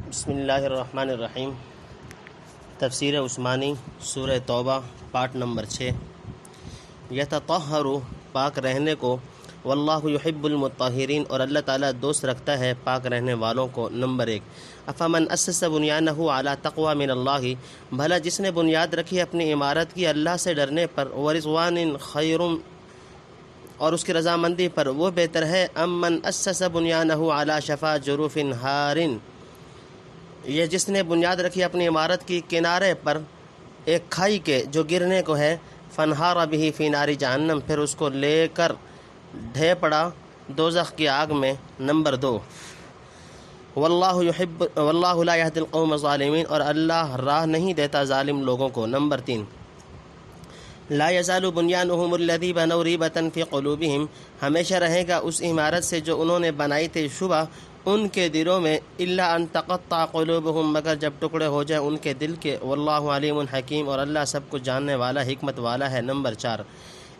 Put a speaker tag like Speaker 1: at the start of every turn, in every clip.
Speaker 1: بسم اللہ الرحمن الرحیم۔ تفسیر عثمانی سورہ توبہ پارٹ نمبر 6۔ یتطہر پاک رہنے کو، واللہ یحب المطہرین اور اللہ تعالیٰ دوست رکھتا ہے پاک رہنے والوں کو۔ نمبر 1، افمن اسس بنیانہ علی تقوی من اللہ، بھلا جس نے بنیاد رکھی اپنی عمارت کی اللہ سے ڈرنے پر، ورضوان خیر اور اس کی رضامندی پر، وہ بہتر ہے، ام من اسس بنیانہ علی شفا جرف ہار، یہ جس نے بنیاد رکھی اپنی عمارت کی کنارے پر ایک کھائی کے جو گرنے کو ہے، فنہار بہ فی نار جہنم، پھر اس کو لے کر ڈھے پڑا دوزخ کی آگ میں۔ نمبر 2، واللہ لا یہدی القوم الظالمین اور اللہ راہ نہیں دیتا ظالم لوگوں کو۔ نمبر 3، لا یزال بنیانہم الذی بنوا ریبۃ فی قلوبہم، ہمیشہ رہے گا اس عمارت سے جو انہوں نے بنائی تھی شبہ ان کے دلوں میں، الا ان تقطع قلوبہم، مگر جب ٹکڑے ہو جائیں ان کے دل کے، واللہ علیم حکیم اور اللہ سب کچھ جاننے والا حکمت والا ہے۔ نمبر 4،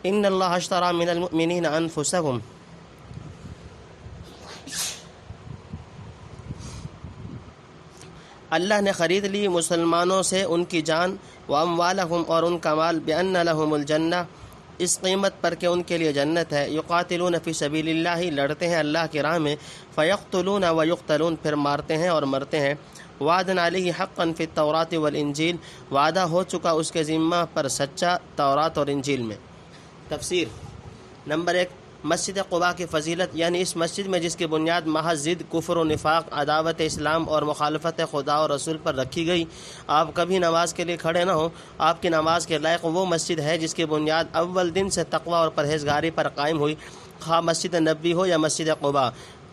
Speaker 1: ان اللہ اشتری من المؤمنین انفسہم، اللہ نے خرید لی مسلمانوں سے ان کی جان، واموالہم اور ان کا مال، بان لہم الجنہ، اس قیمت پر کہ ان کے لیے جنت ہے، یقاتلون فی سبیل اللہ، لڑتے ہیں اللہ کی راہ میں، فیقتلون ویقتلون، پھر مارتے ہیں اور مرتے ہیں، وعدن علیہ حقا فی التوراۃ والانجیل، وعدہ ہو چکا اس کے ذمہ پر سچا تورات اور انجیل میں۔ تفسیر۔ نمبر 1، مسجد قباء کی فضیلت، یعنی اس مسجد میں جس کی بنیاد محض ضد، کفر و نفاق، عداوت اسلام اور مخالفت خدا اور رسول پر رکھی گئی، آپ کبھی نماز کے لیے کھڑے نہ ہوں، آپ کی نماز کے لائق وہ مسجد ہے جس کی بنیاد اول دن سے تقوی اور پرہیزگاری پر قائم ہوئی، خواہ مسجد نبوی ہو یا مسجد قباء۔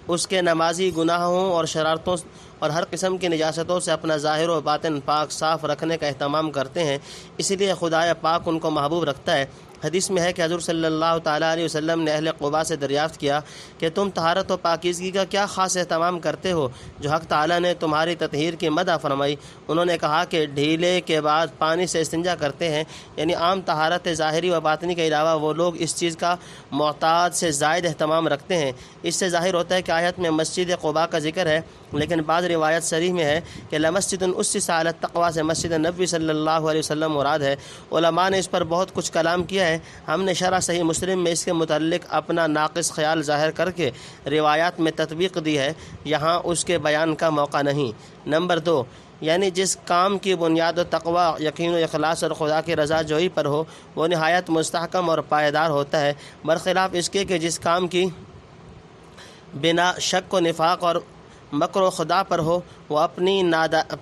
Speaker 1: اس کے نمازی گناہوں اور شرارتوں اور ہر قسم کی نجاستوں سے اپنا ظاہر و باطن پاک صاف رکھنے کا اہتمام کرتے ہیں، اس لیے خدائے پاک ان کو محبوب رکھتا ہے۔ حدیث میں ہے کہ حضور صلی اللہ تعالیٰ علیہ وسلم نے اہل قباء سے دریافت کیا کہ تم طہارت و پاکیزگی کا کیا خاص اہتمام کرتے ہو جو حق تعالیٰ نے تمہاری تطہیر کی مدح فرمائی؟ انہوں نے کہا کہ ڈھیلے کے بعد پانی سے استنجا کرتے ہیں، یعنی عام طہارت ظاہری و باطنی کے علاوہ وہ لوگ اس چیز کا معتاد سے زائد اہتمام رکھتے ہیں۔ اس سے ظاہر ہوتا ہے کہ آیت میں مسجد قباء کا ذکر ہے، لیکن بعض روایت صریح میں ہے کہ لمسجد اسس علی التقویٰ سے مسجد نبوی صلی اللہ علیہ وسلم مراد ہے۔ علماء نے اس پر بہت کچھ کلام کیا ہے، ہم نے شرح صحیح مسلم میں اس کے متعلق اپنا ناقص خیال ظاہر کر کے روایات میں تطبیق دی ہے، یہاں اس کے بیان کا موقع نہیں۔ نمبر 2، یعنی جس کام کی بنیاد و تقوی، یقین و اخلاص اور خدا کی رضا جوئی پر ہو، وہ نہایت مستحکم اور پائیدار ہوتا ہے، برخلاف اس کے کہ جس کام کی بنا شک و نفاق اور مکر و خدا پر ہو، وہ اپنی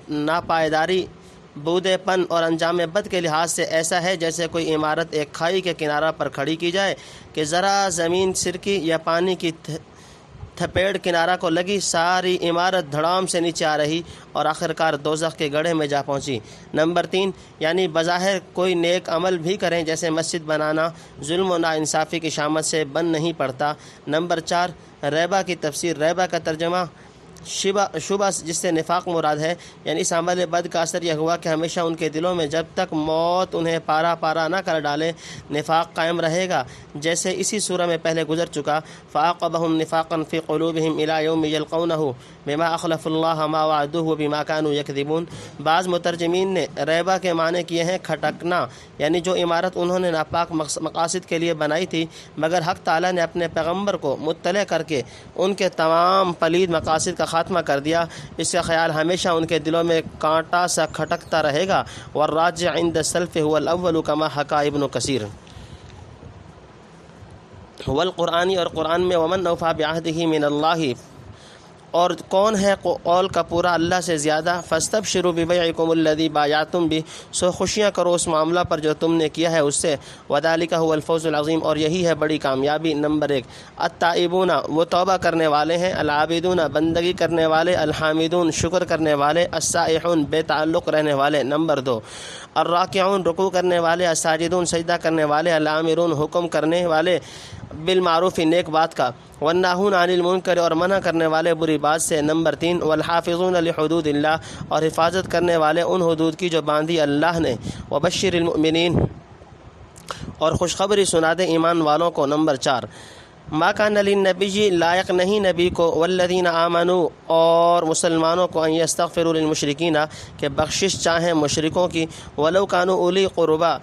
Speaker 1: ناپائیداری، بودے پن اور انجام بد کے لحاظ سے ایسا ہے جیسے کوئی عمارت ایک کھائی کے کنارہ پر کھڑی کی جائے کہ ذرا زمین سرکی یا پانی کی تھپیڑ کنارہ کو لگی، ساری عمارت دھڑام سے نیچے آ رہی اور آخرکار دوزخ کے گڑھے میں جا پہنچی۔ نمبر 3، یعنی بظاہر کوئی نیک عمل بھی کریں جیسے مسجد بنانا، ظلم و ناانصافی کی شامت سے بن نہیں پڑتا۔ نمبر 4، ریبہ کی تفسیر۔ ریبہ کا ترجمہ شبہ جس سے نفاق مراد ہے، یعنی اس عمل بد کا اثر یہ ہوا کہ ہمیشہ ان کے دلوں میں جب تک موت انہیں پارا پارا نہ کر ڈالے نفاق قائم رہے گا، جیسے اسی سورہ میں پہلے گزر چکا، فَأَعْقَبَهُمْ نِفَاقًا فِي قُلُوبِهِمْ إِلَى يَوْمِ يَلْقَوْنَهُ بِمَا أَخْلَفُوا اللَّهَ مَا وَعَدُوهُ وَبِمَا كَانُوا يَكْذِبُونَ۔ بعض مترجمین نے ریبہ کے معنی کیے ہیں کھٹکنا، یعنی جو عمارت انہوں نے ناپاک مقاصد کے لیے بنائی تھی، مگر حق تعالیٰ نے اپنے پیغمبر کو مطلع کر کے ان کے تمام پلید مقاصد کا خاتمہ کر دیا، اس کا خیال ہمیشہ ان کے دلوں میں کانٹا سا کھٹکتا رہے گا۔ والراجع عند السلف هو الاول كما حكى ابن کثیر۔ والقرآنی اور قرآن میں ومن اوفى بعهده من اللہ، اور کون ہے قول کا پورا اللہ سے زیادہ، فاستبشروا ببيعكم الذي بايعتم به، سو خوشیاں کرو اس معاملہ پر جو تم نے کیا ہے اس سے، وذلك هو الفوز العظیم، اور یہی ہے بڑی کامیابی۔ نمبر 1، التائبون، وہ توبہ کرنے والے ہیں، العابدون، بندگی کرنے والے، الحامدون، شکر کرنے والے، السائحون، بے تعلق رہنے والے۔ نمبر 2، الراکعون، رکوع کرنے والے، الساجدون، سجدہ کرنے والے، العامرون، حکم کرنے والے بالمعروف، نیک بات کا، والناہون عن المنکر، اور منع کرنے والے بری بات سے۔ نمبر 3، والحافظون لحدود اللہ، اور حفاظت کرنے والے ان حدود کی جو باندھی اللہ نے، وبشر المؤمنین، اور خوشخبری سنا دے ایمان والوں کو۔ نمبر 4، ما کان للنبی لائق نہیں نبی کو والذین آمنوا اور مسلمانوں کو ان یستغفروا للمشرکین کہ بخشش چاہیں مشرکوں کی ولو کانوا اولی قربا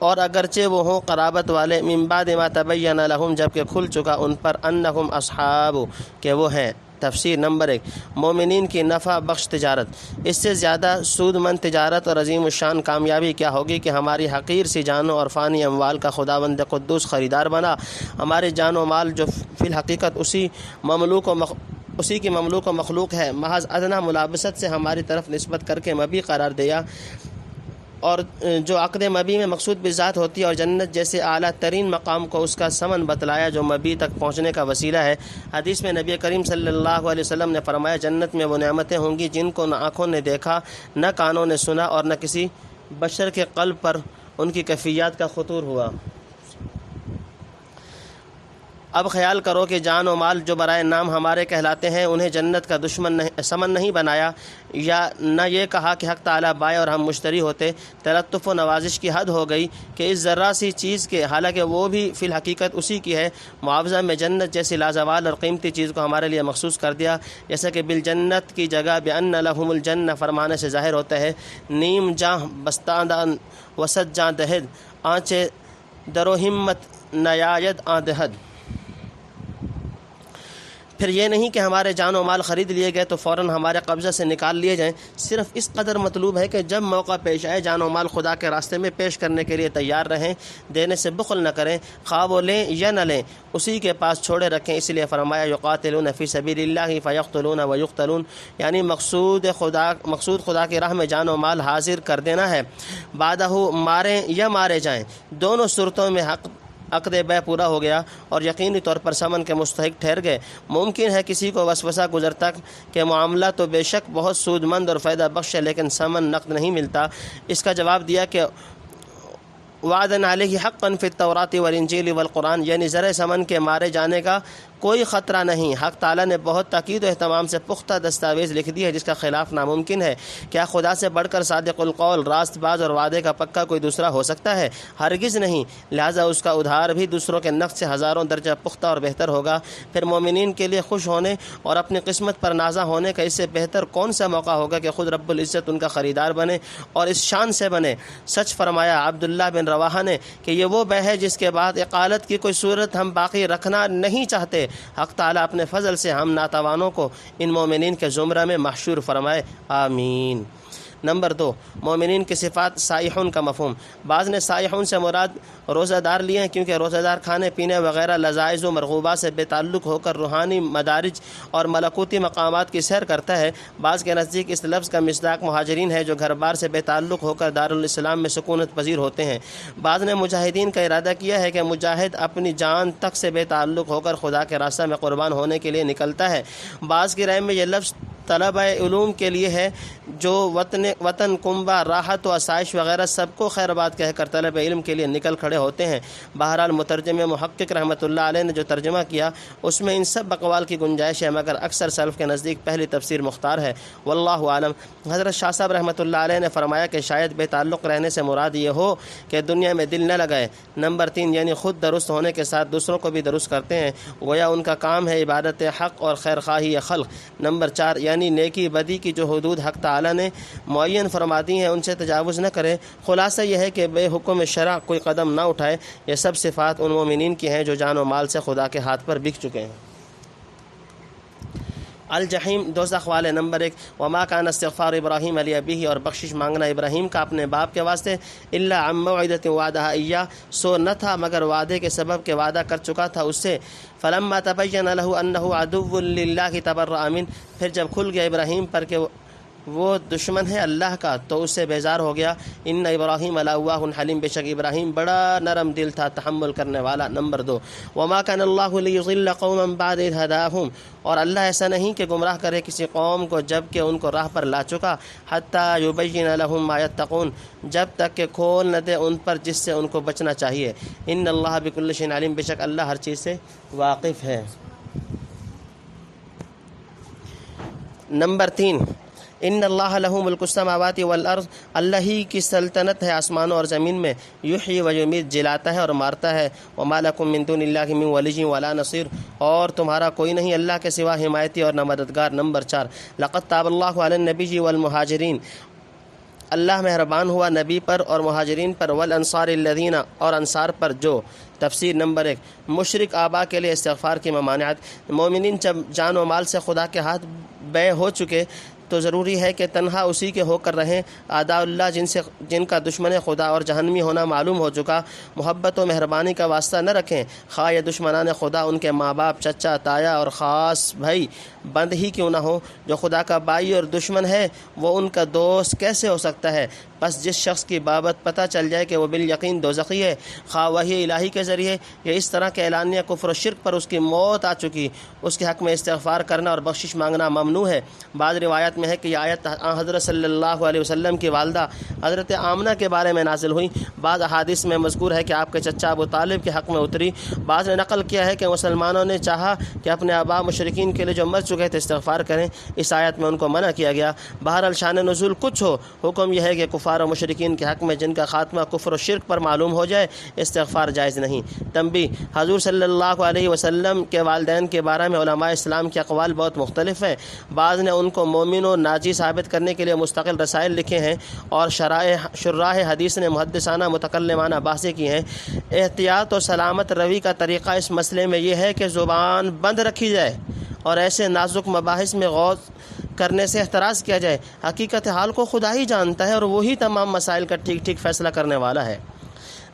Speaker 1: اور اگرچہ وہ ہوں قرابت والے من بعد ما تبین لہم جبکہ کھل چکا ان پر انہم اصحاب کہ وہ ہیں۔ تفسیر نمبر 1 مومنین کی نفع بخش تجارت۔ اس سے زیادہ سود مند تجارت اور عظیم الشان کامیابی کیا ہوگی کہ ہماری حقیر سی جانوں اور فانی اموال کا خداوند قدوس خریدار بنا۔ ہمارے جان و مال جو فی الحقیقت اسی کی مملوک و مخلوق ہے، محض ادنا ملابست سے ہماری طرف نسبت کر کے مبی قرار دیا، اور جو عقد مبی میں مقصود بذات ہوتی ہے، اور جنت جیسے اعلیٰ ترین مقام کو اس کا ثمن بتلایا جو مبی تک پہنچنے کا وسیلہ ہے۔ حدیث میں نبی کریم صلی اللہ علیہ وسلم نے فرمایا جنت میں وہ نعمتیں ہوں گی جن کو نہ آنکھوں نے دیکھا، نہ کانوں نے سنا، اور نہ کسی بشر کے قلب پر ان کی کیفیات کا خطور ہوا۔ اب خیال کرو کہ جان و مال جو برائے نام ہمارے کہلاتے ہیں، انہیں جنت کا سمن نہیں بنایا، یا نہ یہ کہا کہ حق تعالیٰ بائیں اور ہم مشتری ہوتے۔ تلطف و نوازش کی حد ہو گئی کہ اس ذرہ سی چیز کے، حالانکہ وہ بھی فی الحقیقت اسی کی ہے، معاوضہ میں جنت جیسی لازوال اور قیمتی چیز کو ہمارے لیے مخصوص کر دیا، جیسا کہ بالجنت کی جگہ بأن لہم الجنہ فرمانے سے ظاہر ہوتا ہے۔ نیم جاں بستاندان وسط جاں دہد آنچے درو ہمت نیاید آن دہد۔ پھر یہ نہیں کہ ہمارے جان و مال خرید لیے گئے تو فوراً ہمارے قبضہ سے نکال لیے جائیں، صرف اس قدر مطلوب ہے کہ جب موقع پیش آئے جان و مال خدا کے راستے میں پیش کرنے کے لیے تیار رہیں، دینے سے بخل نہ کریں، خواہ وہ لیں یا نہ لیں، اسی کے پاس چھوڑے رکھیں۔ اس لیے فرمایا یقاتلون فی سبیل اللہ فیقتلون ویقتلون، یعنی مقصود خدا کی راہ میں جان و مال حاضر کر دینا ہے، بعدہ ماریں یا مارے جائیں، دونوں صورتوں میں عقد بیع پورا ہو گیا اور یقینی طور پر ثمن کے مستحق ٹھہر گئے۔ ممکن ہے کسی کو وسوسہ گزرتا کہ معاملہ تو بے شک بہت سود مند اور فائدہ بخش ہے لیکن ثمن نقد نہیں ملتا۔ اس کا جواب دیا کہ وعدن علیہ حقا فی التوراۃ والانجیل والقرآن، یعنی زر ثمن کے مارے جانے کا کوئی خطرہ نہیں۔ حق تعالیٰ نے بہت تاکید و اہتمام سے پختہ دستاویز لکھ دی ہے جس کا خلاف ناممکن ہے۔ کیا خدا سے بڑھ کر صادق القول، راست باز اور وعدے کا پکا کوئی دوسرا ہو سکتا ہے؟ ہرگز نہیں، لہٰذا اس کا ادھار بھی دوسروں کے نقد سے ہزاروں درجہ پختہ اور بہتر ہوگا۔ پھر مومنین کے لیے خوش ہونے اور اپنی قسمت پر نازہ ہونے کا اس سے بہتر کون سا موقع ہوگا کہ خود رب العزت ان کا خریدار بنے اور اس شان سے بنے۔ سچ فرمایا عبداللہ بن رواحہ نے کہ یہ وہ بیع ہے جس کے بعد اقالت کی کوئی صورت ہم باقی رکھنا نہیں چاہتے۔ حق تعالیٰ اپنے فضل سے ہم ناتوانوں کو ان مومنین کے زمرہ میں محشور فرمائے، آمین۔ نمبر 2 مومنین کی صفات۔ سائحون کا مفہوم۔ بعض نے سائحون سے مراد روزہ دار لیے ہیں کیونکہ روزہ دار کھانے پینے وغیرہ لذائذ و مرغوبات سے بے تعلق ہو کر روحانی مدارج اور ملکوتی مقامات کی سیر کرتا ہے۔ بعض کے نزدیک اس لفظ کا مصداق مہاجرین ہے جو گھر بار سے بے تعلق ہو کر دارالاسلام میں سکونت پذیر ہوتے ہیں۔ بعض نے مجاہدین کا ارادہ کیا ہے کہ مجاہد اپنی جان تک سے بے تعلق ہو کر خدا کے راستہ میں قربان ہونے کے لیے نکلتا ہے۔ بعض کی رائے میں یہ لفظ طلبہ علوم کے لیے ہے جو وطن کنبہ راحت و آسائش وغیرہ سب کو خیر بات کہہ کر طلب علم کے لیے نکل کھڑے ہوتے ہیں۔ بہرحال مترجم محقق رحمۃ اللہ علیہ نے جو ترجمہ کیا اس میں ان سب اقوال کی گنجائش ہے، مگر اکثر سلف کے نزدیک پہلی تفسیر مختار ہے، واللہ عالم۔ حضرت شاہ صاحب رحمۃ اللہ علیہ نے فرمایا کہ شاید بے تعلق رہنے سے مراد یہ ہو کہ دنیا میں دل نہ لگائے۔ نمبر 3 یعنی خود درست ہونے کے ساتھ دوسروں کو بھی درست کرتے ہیں، گویا ان کا کام ہے عبادت حق اور خیر خواہی خلق۔ نمبر 4 یعنی نیکی بدی کی جو حدود حق تعالیٰ نے معین فرما دی ہیں ان سے تجاوز نہ کرے۔ خلاصہ یہ ہے کہ بے حکم شرع کوئی قدم نہ اٹھائے۔ یہ سب صفات ان مومنین کی ہیں جو جان و مال سے خدا کے ہاتھ پر بک چکے ہیں۔ الجحیم دوزخ والے۔ نمبر 1 وما کان استغفار ابراہیم علی ابیہ، اور بخشش مانگنا ابراہیم کا اپنے باپ کے واسطے، الا عن موعدۃ وعدہا ایاہ، سو نہ تھا مگر وعدے کے سبب کہ وعدہ کر چکا تھا اس سے۔ فلما تبین لہ انہ عدو للہ تبرأ منہ، پھر جب کھل گیا ابراہیم پر کہ وہ دشمن ہے اللہ کا تو اس سے بیزار ہو گیا۔ ان ابراہیم لأواہ حلیم، بے شک ابراہیم بڑا نرم دل تھا، تحمل کرنے والا۔ نمبر 2 وما کان اللہ لیضل قوما بعد اذ ہداہم، اور اللہ ایسا نہیں کہ گمراہ کرے کسی قوم کو جب کہ ان کو راہ پر لا چکا، حتی یبین لہم ما یتقون، جب تک کہ کھول نہ دے ان پر جس سے ان کو بچنا چاہیے۔ ان اللہ بکل شیء علیم، بے شک اللہ ہر چیز سے واقف ہے۔ نمبر 3 ان اللہ لہ ملک السماوات والارض، اللہ ہی کی سلطنت ہے آسمانوں اور زمین میں، یحیی و یمیت، جلاتا ہے اور مارتا ہے، وما لکم من دون اللہ من ولی ولا نصیر، اور تمہارا کوئی نہیں اللہ کے سوا حمایتی اور نہ مددگار۔ نمبر 4، لقد تاب اللہ علی النبی والمہاجرین، اللہ مہربان ہوا نبی پر اور مہاجرین پر، والانصار الذین، اور انصار پر جو۔ تفسیر نمبر 1، مشرک آبا کے لیے استغفار کی ممانعت۔ مومنین جب جان و مال سے خدا کے ہاتھ بے ہو چکے تو ضروری ہے کہ تنہا اسی کے ہو کر رہیں۔ اعداء اللہ جن کا دشمن خدا اور جہنمی ہونا معلوم ہو چکا، محبت و مہربانی کا واسطہ نہ رکھیں، خواہ یہ دشمنان خدا ان کے ماں باپ، چچا، تایا اور خاص بھائی بند ہی کیوں نہ ہو۔ جو خدا کا بھائی اور دشمن ہے وہ ان کا دوست کیسے ہو سکتا ہے؟ بس جس شخص کی بابت پتہ چل جائے کہ وہ بالیقین دوزخی ہے، خواہ وحی الہی کے ذریعے یا اس طرح کے اعلانیہ کفر و شرک پر اس کی موت آ چکی، اس کے حق میں استغفار کرنا اور بخشش مانگنا ممنوع ہے۔ بعض روایات میں ہے کہ یہ آیت حضرت صلی اللہ علیہ وسلم کی والدہ حضرت آمنہ کے بارے میں نازل ہوئی۔ بعض احادیث میں مذکور ہے کہ آپ کے چچا ابو طالب کے حق میں اتری۔ بعض نے نقل کیا ہے کہ مسلمانوں نے چاہا کہ اپنے آباء مشرکین کے لیے جو مر چکے تھے استغفار کریں، اس آیت میں ان کو منع کیا گیا۔ بہرحال شان نزول کچھ ہو، حکم یہ ہے کہ کفار و مشرکین کے حق میں جن کا خاتمہ کفر و شرک پر معلوم ہو جائے استغفار جائز نہیں۔ تنبیہ، حضور صلی اللہ علیہ وسلم کے والدین کے بارے میں علماء اسلام کے اقوال بہت مختلف ہیں۔ بعض نے ان کو مومن و ناجی ثابت کرنے کے لیے مستقل رسائل لکھے ہیں اور شراح حدیث نے محدثانہ متکلمانہ بحثیں کی ہیں۔ احتیاط و سلامت روی کا طریقہ اس مسئلے میں یہ ہے کہ زبان بند رکھی جائے اور ایسے نازک مباحث میں غور کرنے سے احتراز کیا جائے۔ حقیقت حال کو خدا ہی جانتا ہے اور وہی تمام مسائل کا ٹھیک ٹھیک فیصلہ کرنے والا ہے۔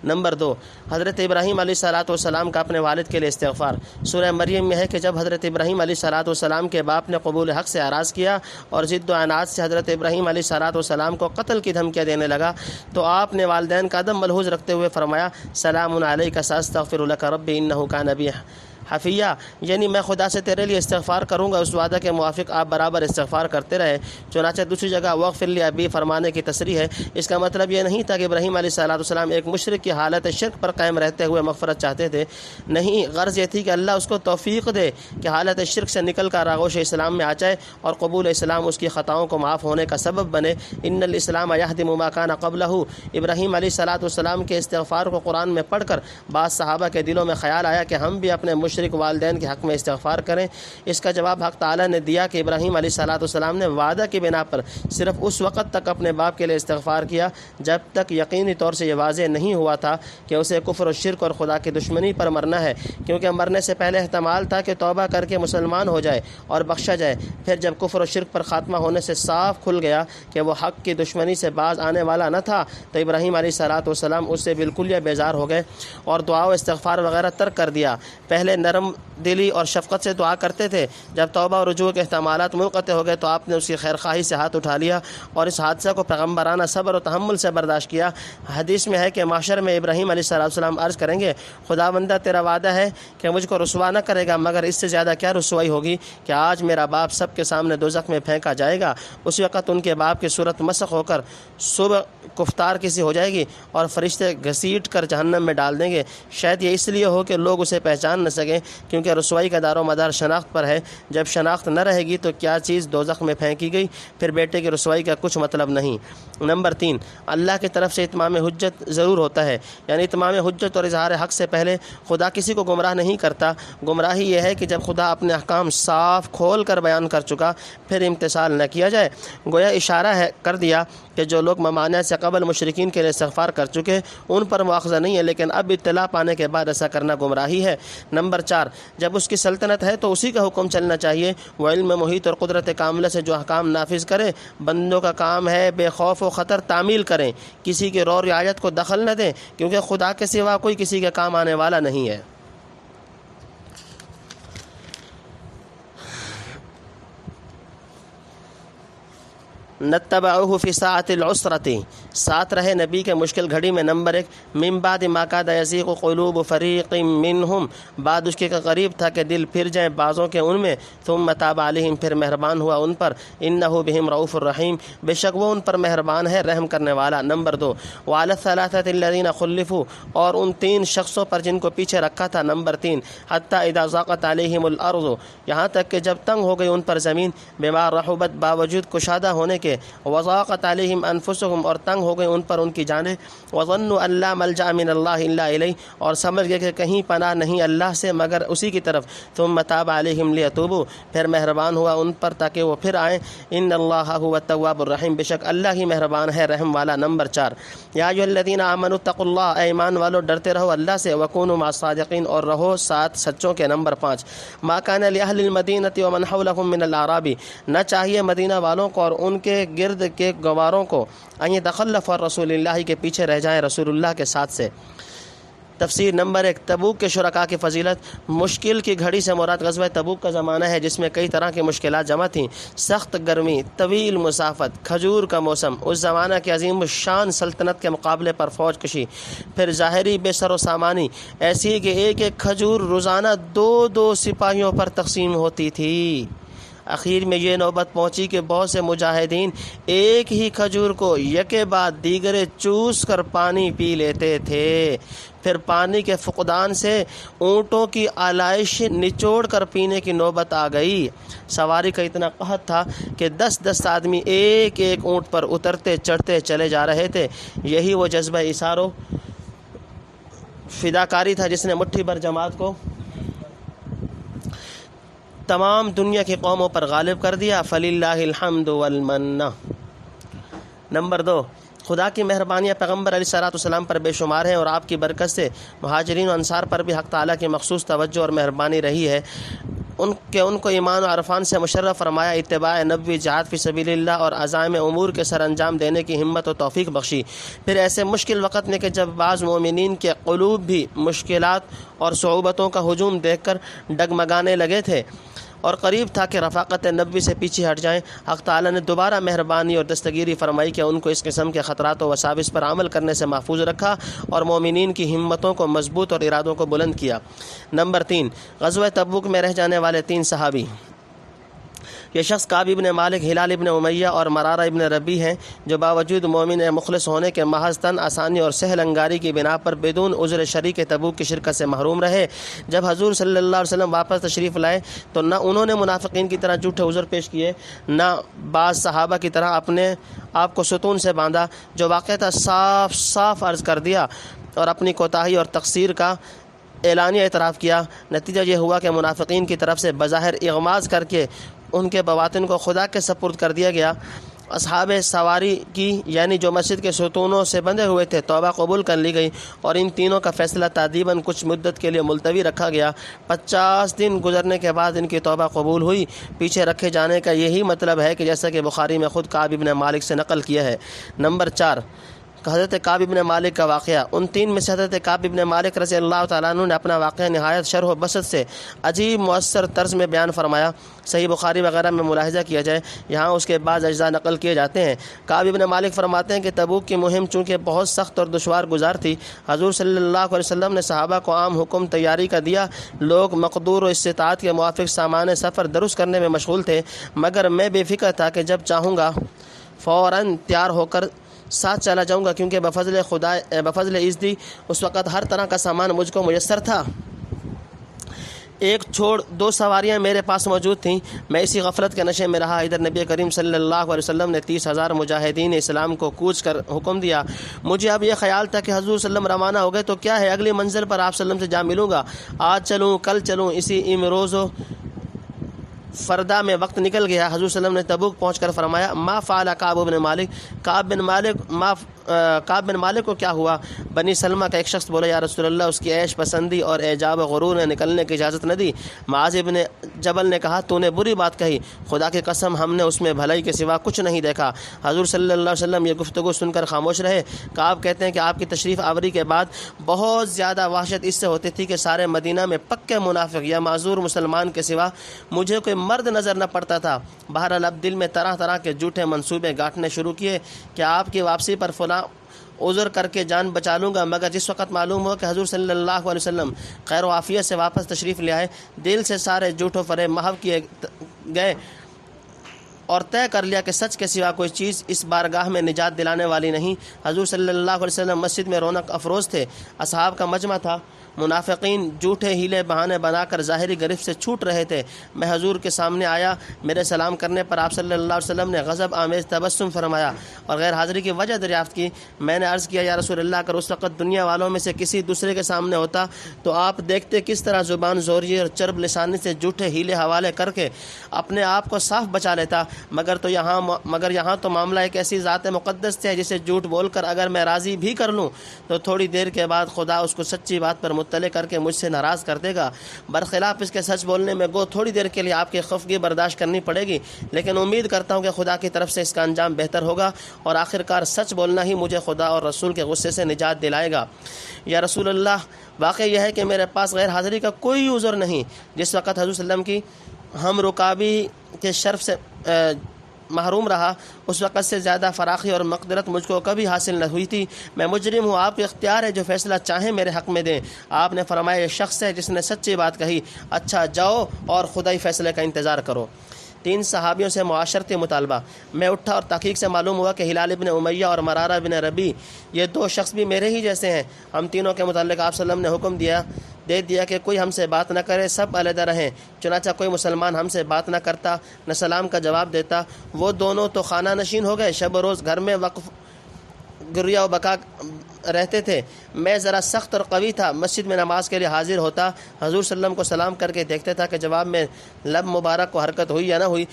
Speaker 1: نمبر 2، حضرت ابراہیم علیہ السلام کا اپنے والد کے لیے استغفار۔ سورہ مریم میں ہے کہ جب حضرت ابراہیم علیہ السلام کے باپ نے قبول حق سے اعراض کیا اور ضد و عناد سے حضرت ابراہیم علیہ السلام کو قتل کی دھمکیاں دینے لگا تو آپ نے والدین کا ادب ملحوظ رکھتے ہوئے فرمایا، سلام علیک ساستغفر لک ربی انہ کان بی حفیہ، یعنی میں خدا سے تیرے لیے استغفار کروں گا، اس وعدہ کے موافق آپ برابر استغفار کرتے رہے۔ چنانچہ دوسری جگہ وغفر لی ابی فرمانے کی تصریح ہے۔ اس کا مطلب یہ نہیں تھا کہ ابراہیم علیہ السلام ایک مشرک کی حالت شرک پر قائم رہتے ہوئے مغفرت چاہتے تھے، نہیں، غرض یہ تھی کہ اللہ اس کو توفیق دے کہ حالت شرک سے نکل کر آغوش اسلام میں آ جائے اور قبول اسلام اس کی خطاؤں کو معاف ہونے کا سبب بنے۔ ان الاسلام یہدم ما کان قبلہ، ابراہیم علیہ السلام کے استغفار کو قرآن میں پڑھ کر بعض صحابہ کے دلوں میں خیال آیا کہ ہم بھی اپنے مشرک والدین کے حق میں استغفار کریں۔ اس کا جواب حق تعالیٰ نے دیا کہ ابراہیم علیہ السلام نے وعدہ کی بنا پر صرف اس وقت تک اپنے باپ کے لیے استغفار کیا جب تک یقینی طور سے یہ واضح نہیں ہوا تھا کہ اسے کفر و شرک اور خدا کی دشمنی پر مرنا ہے، کیونکہ مرنے سے پہلے احتمال تھا کہ توبہ کر کے مسلمان ہو جائے اور بخشا جائے۔ پھر جب کفر و شرک پر خاتمہ ہونے سے صاف کھل گیا کہ وہ حق کی دشمنی سے باز آنے والا نہ تھا تو ابراہیم علیہ السلام اس سے بالکل یا بیزار ہو گئے اور دعا و استغفار وغیرہ ترک کر دیا۔ پہلے نرم دلی اور شفقت سے دعا کرتے تھے، جب توبہ اور رجوع کے احتمالات منقطع ہو گئے تو آپ نے اس کی خیرخواہی سے ہاتھ اٹھا لیا اور اس حادثہ کو پیغمبرانہ صبر و تحمل سے برداشت کیا۔ حدیث میں ہے کہ محشر میں ابراہیم علیہ السلام عرض کریں گے، خدا بندہ تیرا وعدہ ہے کہ مجھ کو رسوا نہ کرے گا، مگر اس سے زیادہ کیا رسوائی ہوگی کہ آج میرا باپ سب کے سامنے دوزخ میں پھینکا جائے گا۔ اسی وقت ان کے باپ کی صورت مسخ ہو کر صبح کفتار کسی ہو جائے گی اور فرشتے گھسیٹ کر جہنم میں ڈال دیں گے۔ شاید یہ اس لیے ہو کہ لوگ اسے پہچان نہ سکیں، کیونکہ رسوائی کا دار و مدار شناخت پر ہے۔ جب شناخت نہ رہے گی تو کیا چیز دوزخ میں پھینکی گئی، پھر بیٹے کی رسوائی کا کچھ مطلب نہیں۔ نمبر 3، اللہ کی طرف سے اتمام حجت ضرور ہوتا ہے، یعنی اتمام حجت اور اظہار حق سے پہلے خدا کسی کو گمراہ نہیں کرتا۔ گمراہی یہ ہے کہ جب خدا اپنے احکام صاف کھول کر بیان کر چکا پھر امتثال نہ کیا جائے۔ گویا اشارہ کر دیا کہ جو لوگ ممانعت سے قبل مشرکین کے لیے استغفار کر چکے ان پر مواخذہ نہیں ہے، لیکن اب اطلاع پانے کے بعد ایسا کرنا گمراہی ہے۔ نمبر 4، جب اس کی سلطنت ہے تو اسی کا حکم چلنا چاہیے۔ وہ علم محیط اور قدرت کاملہ سے جو احکام نافذ کرے، بندوں کا کام ہے بے خوف و خطر تعمیل کریں، کسی کی رو رعایت کو دخل نہ دیں، کیونکہ خدا کے سوا کوئی کسی کے کام آنے والا نہیں ہے۔ نتبعوہ فی ساعۃ العسرۃ، ساتھ رہے نبی کے مشکل گھڑی میں۔ نمبر 1 من بعد ما کاد یزیغ قلوب فریق منہم، بعد اس کے قریب تھا کہ دل پھر جائیں بعضوں کے ان میں۔ ثم تاب علیہم، پھر مہربان ہوا ان پر۔ انہ بہم رؤوف الرحیم، بے شک وہ ان پر مہربان ہے رحم کرنے والا۔ نمبر 2 وعلی الثلاثۃ الذین خلفوا، اور ان 3 شخصوں پر جن کو پیچھے رکھا تھا۔ نمبر 3 حتی اذا ضاقت علیہم الارض، یہاں تک کہ جب تنگ ہو گئی ان پر زمین، بما رحبت، باوجود کشادہ ہونے کے، وضاقت علیہم انفسہم، اور تنگ ہو گئی ان پر ان کی جانیں، وظنوا ان لا ملجأ من اللہ الا الیہ، اور سمجھ گئے کہ کہیں پناہ نہیں اللہ سے مگر اسی کی طرف۔ ثم تاب علیہم لیتوبوا، پھر مہربان ہوا ان پر تاکہ وہ پھر آئیں۔ ان اللہ هو التواب الرحیم، بے شک اللہ ہی مہربان ہے رحم والا۔ نمبر 4 یا ایھا الذین آمنوا اتقوا اللہ، اے ایمان والو ڈرتے رہو اللہ سے، وکونوا مع الصادقین، اور رہو ساتھ سچوں کے۔ نمبر 5 ما کان لأہل المدینۃ ومن حولهم من الاعراب، نہ چاہیے مدینہ والوں کو اور ان کے گرد کے گواروں کو، ان یتخلفوا عن رسول اللہ، کے پیچھے رہ جائیں رسول اللہ کے ساتھ سے۔ تفسیر نمبر 1 تبوک کے شرکاء کی فضیلت۔ مشکل کی گھڑی سے مراد غزوہ تبوک کا زمانہ ہے جس میں کئی طرح کی مشکلات جمع تھیں، سخت گرمی، طویل مسافت، کھجور کا موسم، اس زمانہ کی عظیم الشان سلطنت کے مقابلے پر فوج کشی، پھر ظاہری بے سر و سامانی ایسی کہ ایک ایک کھجور روزانہ 2 سپاہیوں پر تقسیم ہوتی تھی۔ اخیر میں یہ نوبت پہنچی کہ بہت سے مجاہدین ایک ہی کھجور کو یکے بعد دیگرے چوس کر پانی پی لیتے تھے، پھر پانی کے فقدان سے اونٹوں کی آلائش نچوڑ کر پینے کی نوبت آ گئی۔ سواری کا اتنا قحط تھا کہ 10 آدمی ایک ایک اونٹ پر اترتے چڑھتے چلے جا رہے تھے۔ یہی وہ جذبہ ایثار و فداکاری تھا جس نے مٹھی بھر جماعت کو تمام دنیا کی قوموں پر غالب کر دیا۔ فللہ الحمد والمنہ۔ نمبر 2 خدا کی مہربانیاں پیغمبر علیہ الصلوۃ والسلام پر بے شمار ہیں، اور آپ کی برکت سے مہاجرین و انصار پر بھی حق تعالیٰ کی مخصوص توجہ اور مہربانی رہی ہے۔ ان کو ایمان و عرفان سے مشرف فرمایا، اتباع نبوی، جہاد فی سبیل اللہ اور عزائم امور کے سر انجام دینے کی ہمت و توفیق بخشی۔ پھر ایسے مشکل وقت میں کہ جب بعض مومنین کے قلوب بھی مشکلات اور صعوبتوں کا ہجوم دیکھ کر ڈگمگانے لگے تھے اور قریب تھا کہ رفاقت نبوی سے پیچھے ہٹ جائیں، حق تعالیٰ نے دوبارہ مہربانی اور دستگیری فرمائی کہ ان کو اس قسم کے خطرات و وساوس پر عمل کرنے سے محفوظ رکھا اور مومنین کی ہمتوں کو مضبوط اور ارادوں کو بلند کیا۔ نمبر 3 غزوہ تبوک میں رہ جانے والے 3 صحابی۔ یہ شخص کعب ابن مالک، ہلال ابن امیہ اور مرارہ ابن ربیع ہیں، جو باوجود مومن مخلص ہونے کے محض تن آسانی اور سہل انگاری کی بنا پر بدون عذر شرعی کے تبوک کی شرکت سے محروم رہے۔ جب حضور صلی اللہ علیہ وسلم واپس تشریف لائے تو نہ انہوں نے منافقین کی طرح جھوٹے عذر پیش کیے، نہ بعض صحابہ کی طرح اپنے آپ کو ستون سے باندھا۔ جو واقعہ تھا صاف صاف عرض کر دیا اور اپنی کوتاہی اور تقصیر کا اعلانیہ اعتراف کیا۔ نتیجہ یہ ہوا کہ منافقین کی طرف سے بظاہر اغماض کر کے ان کے بواطن کو خدا کے سپرد کر دیا گیا۔ اصحاب سواری کی یعنی جو مسجد کے ستونوں سے بندھے ہوئے تھے توبہ قبول کر لی گئی اور ان تینوں کا فیصلہ تادیباً کچھ مدت کے لیے ملتوی رکھا گیا۔ 50 دن گزرنے کے بعد ان کی توبہ قبول ہوئی۔ پیچھے رکھے جانے کا یہی مطلب ہے کہ جیسا کہ بخاری میں خود کعب ابن مالک سے نقل کیا ہے۔ نمبر 4 حضرت کعب ابن مالک کا واقعہ۔ ان 3 میں سے حضرت کعب ابن مالک رضی اللہ تعالیٰ عنہ نے اپنا واقعہ نہایت شرح و بسط سے عجیب مؤثر طرز میں بیان فرمایا۔ صحیح بخاری وغیرہ میں ملاحظہ کیا جائے، یہاں اس کے بعض اجزاء نقل کیے جاتے ہیں۔ کعب ابن مالک فرماتے ہیں کہ تبوک کی مہم چونکہ بہت سخت اور دشوار گزار تھی، حضور صلی اللہ علیہ وسلم نے صحابہ کو عام حکم تیاری کا دیا۔ لوگ مقدور و استطاعت کے موافق سامان سفر درست کرنے میں مشغول تھے، مگر میں بے فکر تھا کہ جب چاہوں گا فوراً تیار ہو کر ساتھ چلا جاؤں گا، کیونکہ بفضل عزتی اس وقت ہر طرح کا سامان مجھ کو میسر تھا۔ ایک چھوڑ 2 سواریاں میرے پاس موجود تھیں۔ میں اسی غفلت کے نشے میں رہا۔ ادھر نبی کریم صلی اللہ علیہ وسلم نے 30,000 مجاہدین اسلام کو کوچ کر حکم دیا۔ مجھے اب یہ خیال تھا کہ حضور صلی اللہ علیہ وسلم روانہ ہو گئے تو کیا ہے، اگلی منزل پر آپ صلی اللہ علیہ وسلم سے جا ملوں گا، آج چلوں کل چلوں۔ اسی امروز و فردا میں وقت نکل گیا۔ حضور صلی اللہ علیہ وسلم نے تبوک پہنچ کر فرمایا، ما فعل کعب بن مالک، کعب بن مالک کعب بن مالک کو کیا ہوا؟ بنی سلمہ کا ایک شخص بولا یا رسول اللہ اس کی عیش پسندی اور اعجاب و غرور نے نکلنے کی اجازت نہ دی۔ معاذ بن جبل نے کہا تو نے بری بات کہی، خدا کی قسم ہم نے اس میں بھلائی کے سوا کچھ نہیں دیکھا۔ حضور صلی اللہ علیہ وسلم یہ گفتگو سن کر خاموش رہے۔ کعب کہتے ہیں کہ آپ کی تشریف آوری کے بعد بہت زیادہ وحشت اس سے ہوتی تھی کہ سارے مدینہ میں پکے منافق یا معذور مسلمان کے سوا مجھے کوئی مرد نظر نہ پڑتا تھا۔ بہرحال اب دل میں طرح طرح کے جھوٹے منصوبے گاٹھنے شروع کیے کہ آپ کی واپسی پر فلاں عذر کر کے جان بچا لوں گا، مگر جس وقت معلوم ہوا کہ حضور صلی اللہ علیہ وسلم خیر و عافیت سے واپس تشریف لے آئے، دل سے سارے جھوٹ و فریب محو کیے گئے اور طے کر لیا کہ سچ کے سوا کوئی چیز اس بارگاہ میں نجات دلانے والی نہیں۔ حضور صلی اللہ علیہ وسلم مسجد میں رونق افروز تھے، اصحاب کا مجمع تھا، منافقین جھوٹے ہیلے بہانے بنا کر ظاہری گرفت سے چھوٹ رہے تھے۔ میں حضور کے سامنے آیا، میرے سلام کرنے پر آپ صلی اللہ علیہ وسلم نے غضب آمیز تبسم فرمایا اور غیر حاضری کی وجہ دریافت کی۔ میں نے عرض کیا یا رسول اللہ اگر اس وقت دنیا والوں میں سے کسی دوسرے کے سامنے ہوتا تو آپ دیکھتے کس طرح زبان زوری اور چرب لسانی سے جھوٹے ہیلے حوالے کر کے اپنے آپ کو صاف بچا لیتا، مگر یہاں تو معاملہ ایک ایسی ذات مقدس ہے جسے جھوٹ بول کر اگر میں راضی بھی کر لوں تو تھوڑی دیر کے بعد خدا اس کو سچی بات پر مطلع کر کے مجھ سے ناراض کر دے گا۔ برخلاف اس کے سچ بولنے میں گو تھوڑی دیر کے لیے آپ کی خفگی برداشت کرنی پڑے گی، لیکن امید کرتا ہوں کہ خدا کی طرف سے اس کا انجام بہتر ہوگا اور آخرکار سچ بولنا ہی مجھے خدا اور رسول کے غصے سے نجات دلائے گا۔ یا رسول اللہ واقع یہ ہے کہ میرے پاس غیر حاضری کا کوئی عذر نہیں۔ جس وقت حضور صلی اللہ علیہ وسلم کی ہم رکابی کے شرف سے محروم رہا اس وقت سے زیادہ فراخی اور مقدرت مجھ کو کبھی حاصل نہ ہوئی تھی۔ میں مجرم ہوں، آپ کے اختیار ہے جو فیصلہ چاہیں میرے حق میں دیں۔ آپ نے فرمایا یہ شخص ہے جس نے سچی بات کہی، اچھا جاؤ اور خدائی فیصلے کا انتظار کرو۔ 3 صحابیوں سے معاشرتی مطالبہ۔ میں اٹھا اور تحقیق سے معلوم ہوا کہ ہلال بن امیہ اور مرارہ بن ربی یہ 2 شخص بھی میرے ہی جیسے ہیں۔ ہم تینوں کے متعلق آپ صلی اللہ علیہ وسلم نے حکم دے دیا کہ کوئی ہم سے بات نہ کرے، سب علیحدہ رہیں۔ چنانچہ کوئی مسلمان ہم سے بات نہ کرتا نہ سلام کا جواب دیتا۔ وہ دونوں تو خانہ نشین ہو گئے، شب و روز گھر میں وقف گریا و بکا رہتے تھے۔ میں ذرا سخت اور قوی تھا، مسجد میں نماز کے لیے حاضر ہوتا، حضور صلی اللہ علیہ وسلم کو سلام کر کے دیکھتا تھا کہ جواب میں لب مبارک کو حرکت ہوئی یا نہ ہوئی۔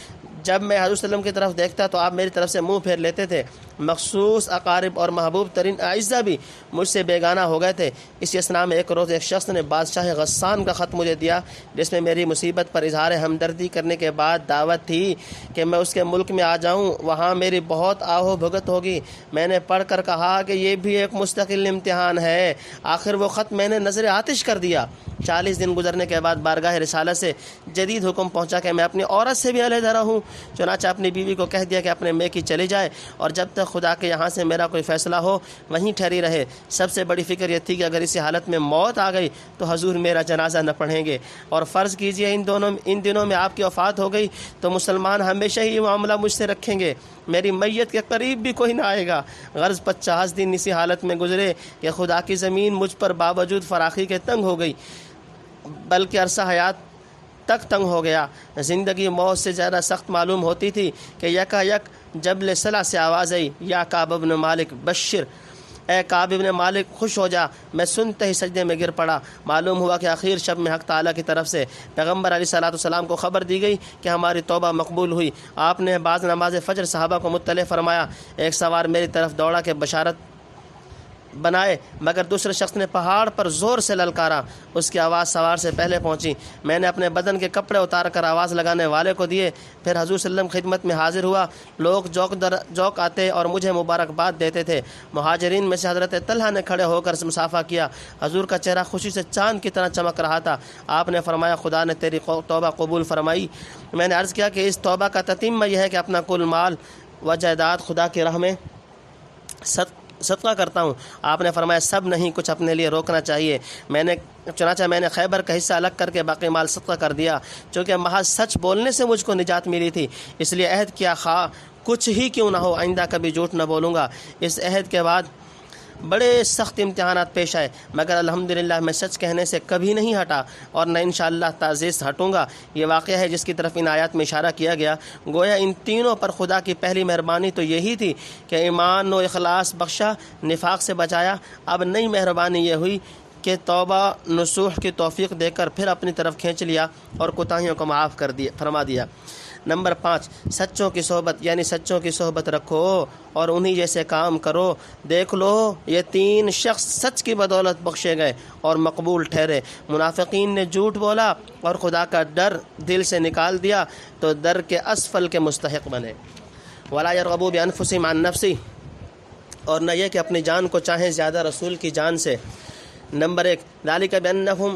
Speaker 1: جب میں حضور صلی اللہ علیہ وسلم کی طرف دیکھتا تو آپ میری طرف سے منہ پھیر لیتے تھے۔ مخصوص اقارب اور محبوب ترین اعزہ بھی مجھ سے بیگانہ ہو گئے تھے۔ اس اسنا میں ایک روز ایک شخص نے بادشاہ غسان کا خط مجھے دیا جس میں میری مصیبت پر اظہار ہمدردی کرنے کے بعد دعوت تھی کہ میں اس کے ملک میں آ جاؤں، وہاں میری بہت آہو بھگت ہوگی۔ میں نے پڑھ کر کہا کہ یہ بھی ایک مستقل امتحان ہے۔ آخر وہ خط میں نے نظر آتش کر دیا۔ 40 دن گزرنے کے بعد بارگاہ رسالت سے جدید حکم پہنچا کہ میں اپنی عورت سے بھی علیحدہ رہوں۔ چنانچہ اپنی بیوی کو کہہ دیا کہ اپنے میکی چلی جائے اور جب تک خدا کے یہاں سے میرا کوئی فیصلہ ہو وہیں ٹھہری رہے۔ سب سے بڑی فکر یہ تھی کہ اگر اسی حالت میں موت آ گئی تو حضور میرا جنازہ نہ پڑھیں گے، اور فرض کیجئے ان دنوں میں آپ کی وفات ہو گئی تو مسلمان ہمیشہ ہی یہ معاملہ مجھ سے رکھیں گے، میری میت کے قریب بھی کوئی نہ آئے گا۔ غرض 50 دن اسی حالت میں گزرے کہ خدا کی زمین مجھ پر باوجود فراخی کے تنگ ہو گئی، بلکہ عرصہ حیات تک تنگ ہو گیا۔ زندگی موت سے زیادہ سخت معلوم ہوتی تھی کہ یکا یک جبل صلہ سے آواز آئی، یا کعب بن مالک بشر، اے کعب بن مالک خوش ہو جا۔ میں سنتے ہی سجدے میں گر پڑا۔ معلوم ہوا کہ آخر شب میں حق تعالیٰ کی طرف سے پیغمبر علیہ الصلوۃ والسلام کو خبر دی گئی کہ ہماری توبہ مقبول ہوئی۔ آپ نے بعض نماز فجر صحابہ کو مطلع فرمایا۔ ایک سوار میری طرف دوڑا کہ بشارت بنائے، مگر دوسرے شخص نے پہاڑ پر زور سے للکارا۔ اس کی آواز سوار سے پہلے پہنچی۔ میں نے اپنے بدن کے کپڑے اتار کر آواز لگانے والے کو دیے، پھر حضور صلی اللہ علیہ وسلم خدمت میں حاضر ہوا۔ لوگ جوک آتے اور مجھے مبارکباد دیتے تھے۔ مہاجرین میں سے حضرت طلحہ نے کھڑے ہو کر مصافحہ کیا۔ حضور کا چہرہ خوشی سے چاند کی طرح چمک رہا تھا۔ آپ نے فرمایا خدا نے تیری توبہ قبول فرمائی۔ میں نے عرض کیا کہ اس توبہ کا تتمہ یہ ہے کہ اپنا کل مال و جائیداد خدا کی راہ میں صدقہ کرتا ہوں۔ آپ نے فرمایا سب نہیں، کچھ اپنے لیے روکنا چاہیے۔ چنانچہ میں نے خیبر کا حصہ الگ کر کے باقی مال صدقہ کر دیا، چونکہ محض سچ بولنے سے مجھ کو نجات ملی تھی، اس لیے عہد کیا خواہ کچھ ہی کیوں نہ ہو آئندہ کبھی جھوٹ نہ بولوں گا۔ اس عہد کے بعد بڑے سخت امتحانات پیش آئے، مگر الحمدللہ میں سچ کہنے سے کبھی نہیں ہٹا اور نہ انشاءاللہ تعزیز ہٹوں گا۔ یہ واقعہ ہے جس کی طرف ان آیات میں اشارہ کیا گیا۔ گویا ان تینوں پر خدا کی پہلی مہربانی تو یہی تھی کہ ایمان و اخلاص بخشا، نفاق سے بچایا۔ اب نئی مہربانی یہ ہوئی کہ توبہ نصوح کی توفیق دے کر پھر اپنی طرف کھینچ لیا اور کوتاہیوں کو معاف فرما دیا۔ نمبر 5 سچوں کی صحبت، یعنی سچوں کی صحبت رکھو اور انہی جیسے کام کرو۔ دیکھ لو یہ 3 شخص سچ کی بدولت بخشے گئے اور مقبول ٹھہرے۔ منافقین نے جھوٹ بولا اور خدا کا ڈر دل سے نکال دیا تو در کے اسفل کے مستحق بنے۔ ولا یرغبوا بانفسهم عن نفسه، اور نہ یہ کہ اپنی جان کو چاہیں زیادہ رسول کی جان سے۔ نمبر 1 ذلك بانهم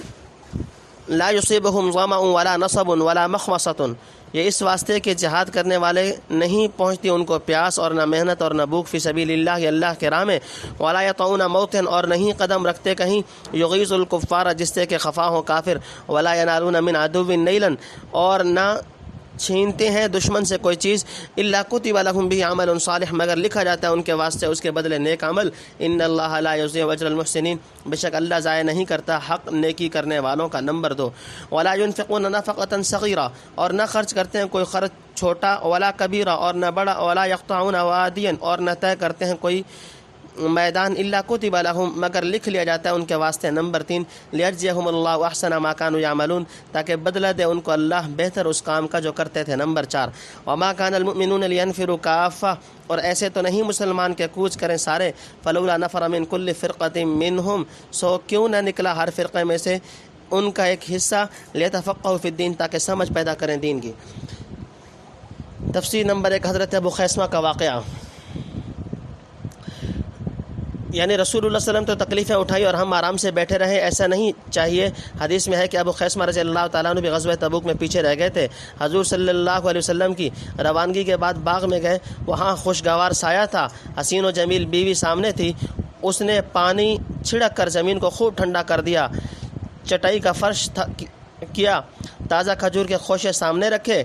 Speaker 1: لا يصيبهم ظمأ ولا نصب ولا مخمصة، یہ اس واسطے کہ جہاد کرنے والے نہیں پہنچتی ان کو پیاس اور نہ محنت اور نہ بھوک فی سبیل اللہ، اللہ کے راہ میں۔ ولا یطعون موطن، اور نہیں قدم رکھتے کہیں یغیظ الکفار، جس سے کہ خفا ہو کافر۔ ولا ینالون من عدو نیلا، اور نہ چھینتے ہیں دشمن سے کوئی چیز، الا کتب لهم به عمل صالح، مگر لکھا جاتا ہے ان کے واسطے اس کے بدلے نیک عمل۔ ان اللہ لا یضیع اجر المحسنین، بے شک اللہ ضائع نہیں کرتا حق نیکی کرنے والوں کا۔ نمبر 2 ولا ينفقون نفقة صغیرہ، اور نہ خرچ کرتے ہیں کوئی خرچ چھوٹا، ولا کبیرہ، اور نہ بڑا، ولا یقطعون وادیا، اور نہ طے کرتے ہیں کوئی میدان، الا کتب لهم، مگر لکھ لیا جاتا ہے ان کے واسطے۔ نمبر 3 لیجزیہم اللہ احسن ما كانوا یعملون، تاکہ بدلہ دے ان کو اللہ بہتر اس کام کا جو کرتے تھے۔ نمبر 4 وما كان المؤمنون لينفروا كافة، اور ایسے تو نہیں مسلمان کے کوچ کریں سارے۔ فلولا نفر من كل فرقة منهم، سو کیوں نہ نکلا ہر فرقے میں سے ان کا ایک حصہ، لیتفقهوا فی الدین، تاکہ سمجھ پیدا کریں دین کی۔ تفسیر نمبر 1 حضرت ابو خیثمہ کا واقعہ، یعنی رسول اللہ صلی اللہ علیہ وسلم تو تکلیفیں اٹھائی اور ہم آرام سے بیٹھے رہے، ایسا نہیں چاہیے۔ حدیث میں ہے کہ ابو خیثمہ رضی اللہ تعالیٰ عنہ بھی غزوہ تبوک میں پیچھے رہ گئے تھے۔ حضور صلی اللہ علیہ وسلم کی روانگی کے بعد باغ میں گئے، وہاں خوشگوار سایہ تھا، حسین و جمیل بیوی سامنے تھی، اس نے پانی چھڑک کر زمین کو خوب ٹھنڈا کر دیا، چٹائی کا فرش کیا، تازہ کھجور کے خوشے سامنے رکھے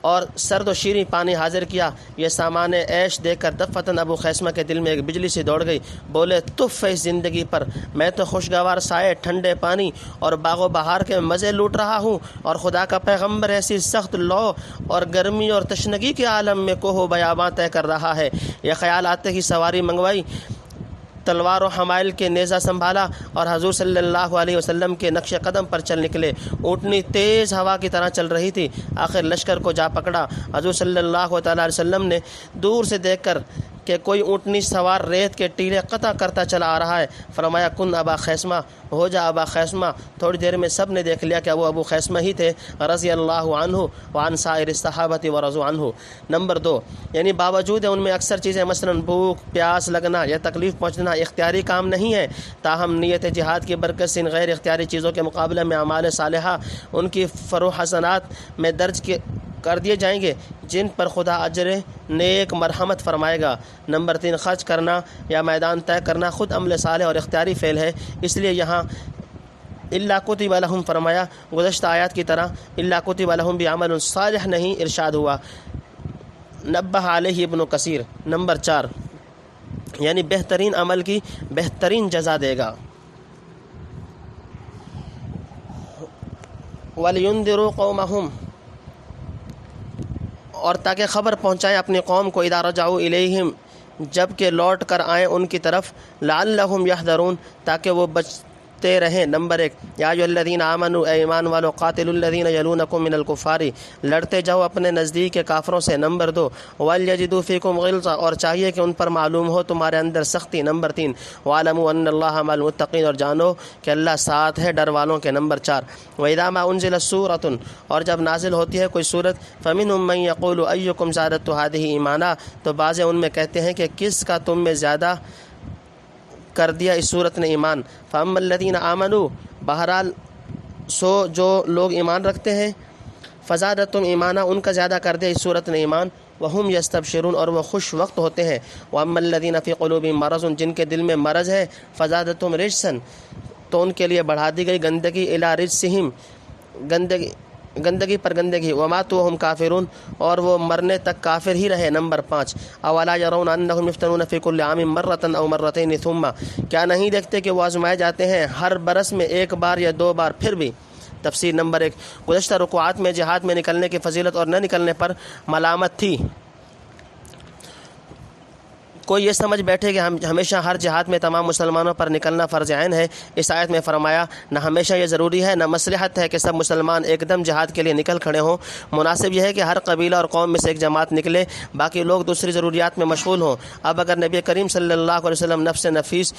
Speaker 1: اور سرد و شیریں پانی حاضر کیا۔ یہ سامان عیش دیکھ کر دفتن ابو خیثمہ کے دل میں ایک بجلی سی دوڑ گئی، بولے تف اس زندگی پر، میں تو خوشگوار سائے، ٹھنڈے پانی اور باغ و بہار کے مزے لوٹ رہا ہوں، اور خدا کا پیغمبر ایسی سخت لو اور گرمی اور تشنگی کے عالم میں کوہ و بیاباں طے کر رہا ہے۔ یہ خیال آتے ہی سواری منگوائی، تلوار و حمائل کے نیزہ سنبھالا اور حضور صلی اللہ علیہ وسلم کے نقش قدم پر چل نکلے۔ اونٹنی تیز ہوا کی طرح چل رہی تھی، آخر لشکر کو جا پکڑا۔ حضور صلی اللہ تعالیٰ علیہ وسلم نے دور سے دیکھ کر کہ کوئی اونٹنی سوار ریت کے ٹیلے قطع کرتا چلا آ رہا ہے، فرمایا کن ابا خیثمہ، ہو جا ابا خیثمہ۔ تھوڑی دیر میں سب نے دیکھ لیا کہ وہ ابو خیثمہ ہی تھے، رضی اللہ عنہ وعن سائر الصحابہ ورضوا عنہ۔ نمبر 2 یعنی باوجود ان میں اکثر چیزیں مثلاً بھوک پیاس لگنا یا تکلیف پہنچنا اختیاری کام نہیں ہے، تاہم نیت جہاد کی برکت سے ان غیر اختیاری چیزوں کے مقابلے میں اعمال صالحہ ان کی فروح حسنات میں درج کر دیے جائیں گے، جن پر خدا اجر نیک مرحمت فرمائے گا۔ نمبر 3 خرچ کرنا یا میدان طے کرنا خود عمل صالح اور اختیاری فعل ہے، اس لیے یہاں الا کتب لہم فرمایا، گزشتہ آیات کی طرح الا کتب لہم بعمل صالح نہیں ارشاد ہوا۔ نبہ علیہ ابن کثیر۔ نمبر 4 یعنی بہترین عمل کی بہترین جزا دے گا۔ وَلْيُنذِرُوا قَوْمَهُمْ، اور تاکہ خبر پہنچائیں اپنی قوم کو، اذا رجعوا الیہم، جب کہ لوٹ کر آئیں ان کی طرف، لعلہم یحذرون، تاکہ وہ بچتے رہیں۔ نمبر 1 یا ایھا الذین آمنوا، اے ایمان والو، قاتلوا الذین یلونکم من الکفار، لڑتے جاؤ اپنے نزدیک کے کافروں سے۔ نمبر 2 ولیجدوا فیکم غلظہ، اور چاہیے کہ ان پر معلوم ہو تمہارے اندر سختی۔ نمبر 3 واعلموا ان اللہ مع المتقین، اور جانو کہ اللہ ساتھ ہے ڈر والوں کے۔ نمبر 4 واذا ما انزلت سورۃ، اور جب نازل ہوتی ہے کوئی سورت، فمنهم من یقول ایکم زادت هذه ایمانا، تو بعض ان میں کہتے ہیں کہ کس کا تم میں زیادہ کر دیا اس صورت نے ایمان۔ فاما الذین آمنوا، بہرحال سو جو لوگ ایمان رکھتے ہیں، فزادتہم ایمانا، ان کا زیادہ کر دیا اس صورت نے ایمان، وہم یستبشرون، اور وہ خوش وقت ہوتے ہیں۔ واما الذین فی قلوبہم مرض، جن کے دل میں مرض ہے، فزادتہم رجسا، تو ان کے لیے بڑھا دی گئی گندگی، الی رجسہم، گندگی پر گندگی، وماتوا وہم کافرون، اور وہ مرنے تک کافر ہی رہے۔ نمبر 5 اولا یرون انہم یفتنون فی کل عام مرۃ او مرتین ثم، کیا نہیں دیکھتے کہ وہ آزمائے جاتے ہیں ہر برس میں ایک بار یا 2 بار پھر بھی۔ تفسیر نمبر 1 گزشتہ رکوعات میں جہاد میں نکلنے کی فضیلت اور نہ نکلنے پر ملامت تھی، کوئی یہ سمجھ بیٹھے کہ ہمیشہ ہر جہاد میں تمام مسلمانوں پر نکلنا فرض عین ہے، اس آیت میں فرمایا نہ ہمیشہ یہ ضروری ہے، نہ مصلحت ہے کہ سب مسلمان ایک دم جہاد کے لیے نکل کھڑے ہوں۔ مناسب یہ ہے کہ ہر قبیلہ اور قوم میں سے ایک جماعت نکلے، باقی لوگ دوسری ضروریات میں مشغول ہوں۔ اب اگر نبی کریم صلی اللہ علیہ وسلم نفس نفیس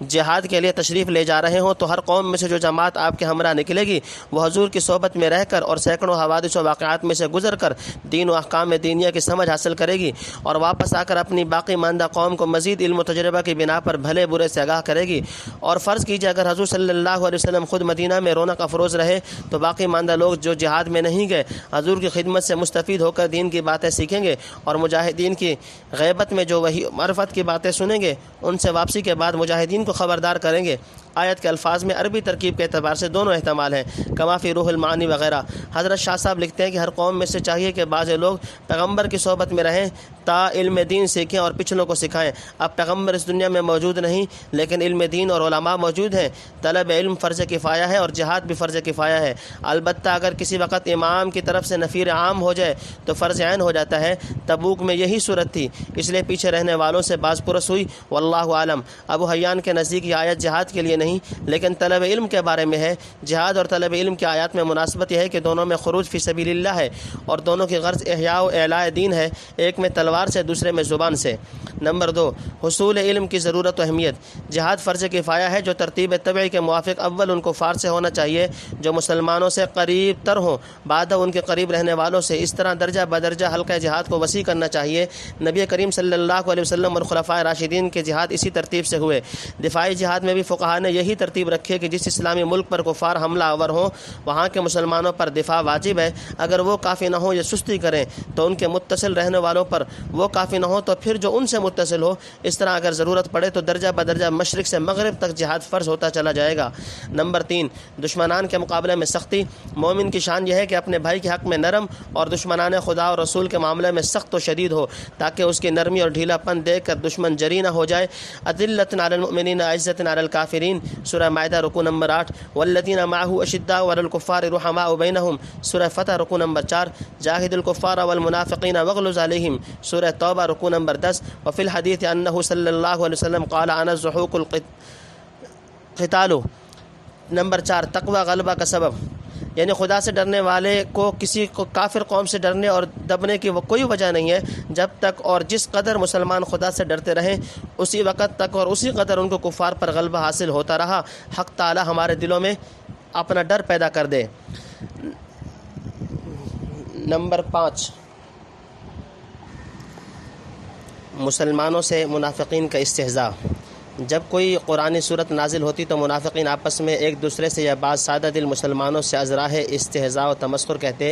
Speaker 1: جہاد کے لیے تشریف لے جا رہے ہوں تو ہر قوم میں سے جو جماعت آپ کے ہمراہ نکلے گی وہ حضور کی صحبت میں رہ کر اور سینکڑوں حوادث و واقعات میں سے گزر کر دین و احکام دینیہ کی سمجھ حاصل کرے گی، اور واپس آ کر اپنی باقی ماندہ قوم کو مزید علم و تجربہ کی بنا پر بھلے برے سے آگاہ کرے گی۔ اور فرض کیجیے اگر حضور صلی اللہ علیہ وسلم خود مدینہ میں رونق افروز رہے تو باقی ماندہ لوگ جو جہاد میں نہیں گئے حضور کی خدمت سے مستفید ہو کر دین کی باتیں سیکھیں گے، اور مجاہدین کی غیبت میں جو وحی معرفت کی باتیں سنیں گے ان سے واپسی کے بعد مجاہدین کو خبردار کریں گے۔ آیت کے الفاظ میں عربی ترکیب کے اعتبار سے دونوں احتمال ہیں، کما فی روح المعانی وغیرہ۔ حضرت شاہ صاحب لکھتے ہیں کہ ہر قوم میں سے چاہیے کہ بعض لوگ پیغمبر کی صحبت میں رہیں تا علم دین سیکھیں اور پچھلوں کو سکھائیں۔ اب پیغمبر اس دنیا میں موجود نہیں لیکن علم دین اور علماء موجود ہیں۔ طلب علم فرض کفایہ ہے اور جہاد بھی فرض کفایہ ہے، البتہ اگر کسی وقت امام کی طرف سے نفیر عام ہو جائے تو فرض عین ہو جاتا ہے۔ تبوک میں یہی صورت تھی، اس لیے پیچھے رہنے والوں سے باز پرس ہوئی، واللہ عالم۔ ابو حیان کے نزدیک یہ آیت جہاد کے لیے نہیں لیکن طلب علم کے بارے میں ہے۔ جہاد اور طلب علم کی آیات میں مناسبت یہ ہے کہ دونوں میں خروج فی سبیل اللہ ہے اور دونوں کی غرض احیاء و اعلاء دین ہے، ایک میں تلوار سے دوسرے میں زبان سے۔ نمبر 2، حصول علم کی ضرورت و اہمیت۔ جہاد فرض کفایہ ہے جو ترتیب طبعی کے موافق اول ان کفار سے ہونا چاہیے جو مسلمانوں سے قریب تر ہوں، بعد ان کے قریب رہنے والوں سے۔ اس طرح درجہ بدرجہ حلقہ جہاد کو وسیع کرنا چاہیے۔ نبی کریم صلی اللہ علیہ وسلم اور خلفائے راشدین کے جہاد اسی ترتیب سے ہوئے۔ دفاعی جہاد میں بھی فقہا نے یہی ترتیب رکھی کہ جس اسلامی ملک پر کفار حملہ آور ہوں وہاں کے مسلمانوں پر دفاع واجب ہے، اگر وہ کافی نہ ہو یا سستی کریں تو ان کے متصل رہنے والوں پر، وہ کافی نہ ہو تو پھر جو ان سے متصل ہو۔ اس طرح اگر ضرورت پڑے تو درجہ بدرجہ مشرق سے مغرب تک جہاد فرض ہوتا چلا جائے گا۔ نمبر 3، دشمنان کے مقابلے میں سختی۔ مومن کی شان یہ ہے کہ اپنے بھائی کے حق میں نرم اور دشمنان خدا اور رسول کے معاملے میں سخت و شدید ہو تاکہ اس کی نرمی اور ڈھیلا پن دیکھ کر دشمن جری نہ ہو جائے۔ اذلۃ علی المؤمنین عزۃ علی الکافرین، سورہ مائدہ رکوع نمبر 8۔ والذین معہ اشداء علی الکفار رحماء بینہم، سورہ فتح رکوع نمبر 4۔ جاہد الکفار والمنافقین واغلظ علیہم، سورہ توبہ رکوع نمبر 10۔ وفی الحدیث انہ صلی اللہ علیہ وسلم قال انا الزحوق القتال۔ نمبر 4، تقوی غلبہ کا سبب، یعنی خدا سے ڈرنے والے کو کسی کو کافر قوم سے ڈرنے اور دبنے کی وہ کوئی وجہ نہیں ہے جب تک اور جس قدر مسلمان خدا سے ڈرتے رہیں اسی وقت تک اور اسی قدر ان کو کفار پر غلبہ حاصل ہوتا رہا۔ حق تعالی ہمارے دلوں میں اپنا ڈر پیدا کر دے۔ نمبر 5، مسلمانوں سے منافقین کا استہزاء۔ جب کوئی قرآنی صورت نازل ہوتی تو منافقین آپس میں ایک دوسرے سے یا بعض سادہ دل مسلمانوں سے ازراہ استہزاء و تمسخر کہتے،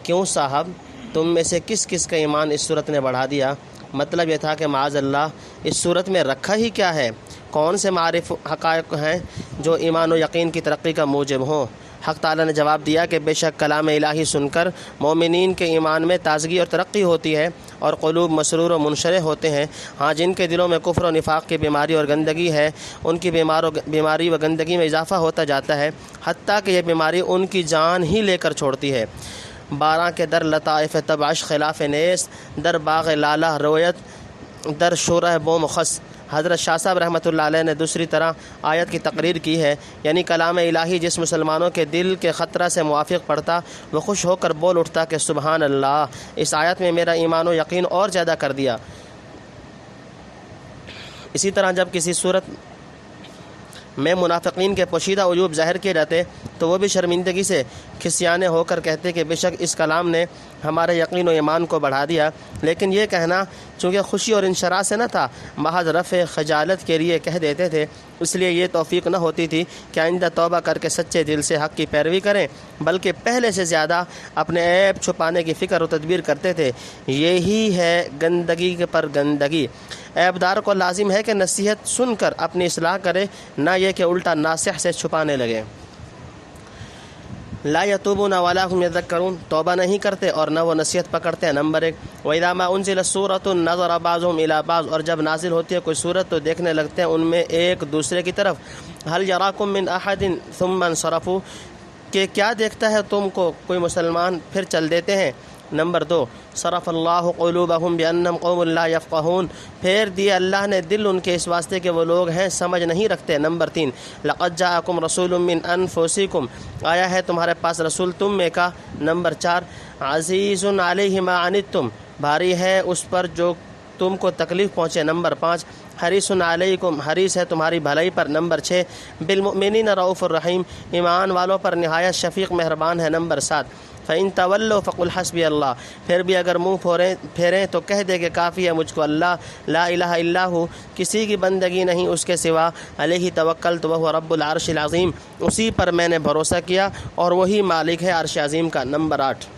Speaker 1: کیوں صاحب تم میں سے کس کس کا ایمان اس صورت نے بڑھا دیا؟ مطلب یہ تھا کہ معاذ اللہ اس صورت میں رکھا ہی کیا ہے، کون سے معارف حقائق ہیں جو ایمان و یقین کی ترقی کا موجب ہوں؟ حق تعالیٰ نے جواب دیا کہ بے شک کلام الہی سن کر مومنین کے ایمان میں تازگی اور ترقی ہوتی ہے اور قلوب مسرور و منشرح ہوتے ہیں۔ ہاں جن کے دلوں میں کفر و نفاق کی بیماری اور گندگی ہے ان کی بیماری و گندگی میں اضافہ ہوتا جاتا ہے، حتیٰ کہ یہ بیماری ان کی جان ہی لے کر چھوڑتی ہے۔ 12 کے در لطائف تبعش خلاف نیس، در باغ لالہ رویت، در شورہ بوم خس۔ حضرت شاہ صاحب رحمۃ اللہ علیہ نے دوسری طرح آیت کی تقریر کی ہے، یعنی کلام الہی جس مسلمانوں کے دل کے خطرہ سے موافق پڑتا وہ خوش ہو کر بول اٹھتا کہ سبحان اللہ، اس آیت میں میرا ایمان و یقین اور زیادہ کر دیا۔ اسی طرح جب کسی صورت میں منافقین کے پوشیدہ عیوب ظاہر کیے جاتے تو وہ بھی شرمندگی سے کھسیانے ہو کر کہتے کہ بے شک اس کلام نے ہمارے یقین و ایمان کو بڑھا دیا، لیکن یہ کہنا چونکہ خوشی اور انشراح سے نہ تھا، محض رفع خجالت کے لیے کہہ دیتے تھے، اس لیے یہ توفیق نہ ہوتی تھی کہ آئندہ توبہ کر کے سچے دل سے حق کی پیروی کریں، بلکہ پہلے سے زیادہ اپنے عیب چھپانے کی فکر و تدبیر کرتے تھے۔ یہی ہے گندگی پر گندگی۔ عیبدار کو لازم ہے کہ نصیحت سن کر اپنی اصلاح کرے، نہ یہ کہ الٹا ناصح سے چھپانے لگے۔ لا یتوبون ولا هم یذکرون، توبہ نہیں کرتے اور نہ وہ نصیحت پکڑتے ہیں۔ نمبر 1، وَإِذَا مَا أُنزِلَتْ سُورَةٌ نَظَرَ بَعْضُهُمْ إِلَىٰ بَعْضٍ، اور جب نازل ہوتی ہے کوئی صورت تو دیکھنے لگتے ہیں ان میں ایک دوسرے کی طرف۔ هَلْ يَرَاكُم مِّنْ أَحَدٍ ثُمَّ انصَرَفُوا، کہ کیا دیکھتا ہے تم کو کوئی مسلمان پھر چل دیتے ہیں۔ نمبر 2 صرف اللہ قلوبہم بانہم قوم لا یفقہون، پھیر دیے اللہ نے دل ان کے اس واسطے کہ وہ لوگ ہیں سمجھ نہیں رکھتے۔ نمبر 3 لقد جاءکم رسول من انفسکم، آیا ہے تمہارے پاس رسول تم میں کا۔ نمبر 4 عزیز علیہ ما عنتم، بھاری ہے اس پر جو تم کو تکلیف پہنچے۔ نمبر 5 حریص علیکم، حریص ہے تمہاری بھلائی پر۔ نمبر 6 بالمؤمنین رؤوف الرحیم، ایمان والوں پر نہایت شفیق مہربان ہے۔ نمبر 7 فَإِن تَوَلَّوْا فَقُلْ حَسْبِيَ اللَّهُ، پھر بھی اگر منہ پھیریں تو کہہ دے کہ کافی ہے مجھ کو اللہ، لا الہ الا ہو، کسی کی بندگی نہیں اس کے سوا، علیہ توکلت وہو رب العرش العظیم، اسی پر میں نے بھروسہ کیا اور وہی مالک ہے عرش عظیم کا۔ نمبر 8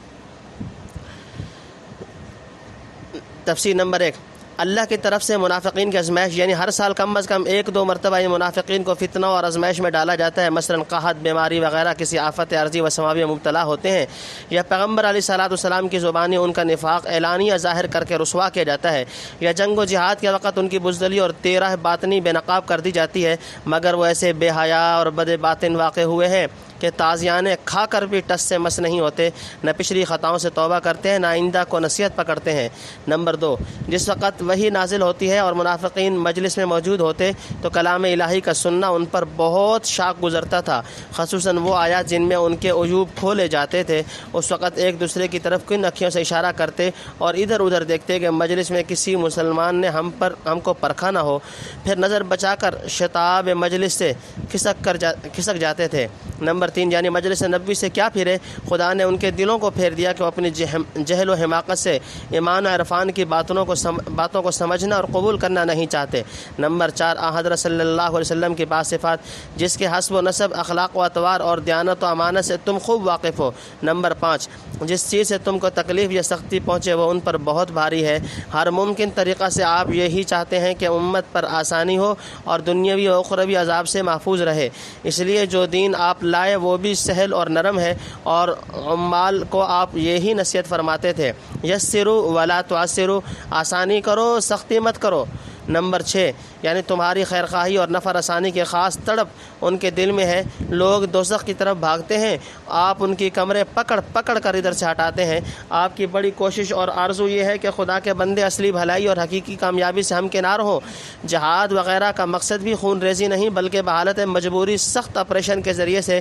Speaker 1: تفسیر۔ نمبر 1 اللہ کی طرف سے منافقین کی آزمائش، یعنی ہر سال کم از کم 1-2 مرتبہ یہ منافقین کو فتنہ اور آزمائش میں ڈالا جاتا ہے، مثلا قحط، بیماری وغیرہ کسی آفت عارضی و سماوی میں مبتلا ہوتے ہیں، یا پیغمبر علیہ السلام کی زبانی ان کا نفاق اعلانیہ ظاہر کر کے رسوا کیا جاتا ہے، یا جنگ و جہاد کے وقت ان کی بزدلی اور 13 باطنی بے نقاب کر دی جاتی ہے، مگر وہ ایسے بے حیا اور بد باطن واقع ہوئے ہیں کہ تازیانے کھا کر بھی ٹس سے مس نہیں ہوتے، نہ پچھلی خطاؤں سے توبہ کرتے ہیں، نہ آئندہ کو نصیحت پکڑتے ہیں۔ نمبر 2 جس وقت وحی نازل ہوتی ہے اور منافقین مجلس میں موجود ہوتے تو کلام الہی کا سننا ان پر بہت شاق گزرتا تھا، خصوصاً وہ آیات جن میں ان کے عیوب کھولے جاتے تھے۔ اس وقت ایک دوسرے کی طرف کن اکھیوں سے اشارہ کرتے اور ادھر ادھر دیکھتے کہ مجلس میں کسی مسلمان نے ہم کو پرکھا نہ ہو، پھر نظر بچا کر شتاب مجلس سے کھسک جاتے تھے۔ نمبر 3 یعنی مجلس نبوی سے کیا پھرے، خدا نے ان کے دلوں کو پھیر دیا کہ وہ اپنی جہل و حماقت سے ایمان و عرفان کی باتوں کو سمجھنا اور قبول کرنا نہیں چاہتے۔ نمبر 4 حضرت صلی اللہ علیہ وسلم کی بعض صفات جس کے حسب و نسب، اخلاق و اطوار اور دیانت و امانت سے تم خوب واقف ہو۔ نمبر 5 جس چیز سے تم کو تکلیف یا سختی پہنچے وہ ان پر بہت بھاری ہے، ہر ممکن طریقہ سے آپ یہی چاہتے ہیں کہ امت پر آسانی ہو اور دنیاوی و اخروی عذاب سے محفوظ رہے، اس لیے جو دین آپ لائے وہ بھی سہل اور نرم ہے، اور عمال کو آپ یہی نصیحت فرماتے تھے، یسروا ولا تعسروا، آسانی کرو سختی مت کرو۔ نمبر 6 یعنی تمہاری خیرخواہی اور نفع رسانی کی خاص تڑپ ان کے دل میں ہے، لوگ دوزخ کی طرف بھاگتے ہیں، آپ ان کی کمرے پکڑ کر ادھر سے ہٹاتے ہیں۔ آپ کی بڑی کوشش اور آرزو یہ ہے کہ خدا کے بندے اصلی بھلائی اور حقیقی کامیابی سے ہمکنار ہوں۔ جہاد وغیرہ کا مقصد بھی خون ریزی نہیں بلکہ بحالت مجبوری سخت آپریشن کے ذریعے سے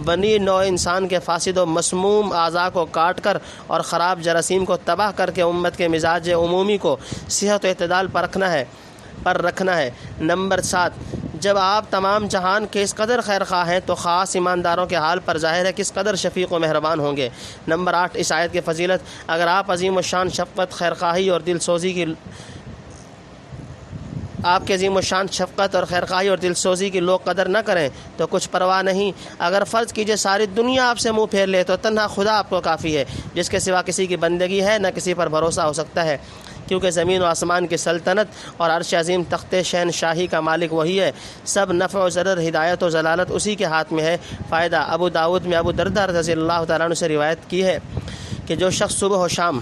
Speaker 1: بنی نوع انسان کے فاسد و مسموم اعضاء کو کاٹ کر اور خراب جراثیم کو تباہ کر کے امت کے مزاج عمومی کو صحت و اعتدال پر رکھنا ہے۔ نمبر 7 جب آپ تمام جہان کے اس قدر خیر خواہ ہیں تو خاص ایمانداروں کے حال پر ظاہر ہے کس قدر شفیق و مہربان ہوں گے۔ نمبر 8 اس آیت کی فضیلت، اگر آپ عظیم الشان شفقت، خیرخواہی اور خیرخواہی اور دل سوزی کی لوگ قدر نہ کریں تو کچھ پرواہ نہیں، اگر فرض کیجئے ساری دنیا آپ سے منہ پھیر لے تو تنہا خدا آپ کو کافی ہے، جس کے سوا کسی کی بندگی ہے نہ کسی پر بھروسہ ہو سکتا ہے، کیونکہ زمین و آسمان کی سلطنت اور عرش عظیم تخت شہنشاہی کا مالک وہی ہے، سب نفع و ضرر، ہدایت و ضلالت اسی کے ہاتھ میں ہے۔ فائدہ ابو داؤد میں ابو درداء رضی اللہ تعالیٰ عنہ سے روایت کی ہے کہ جو شخص صبح و شام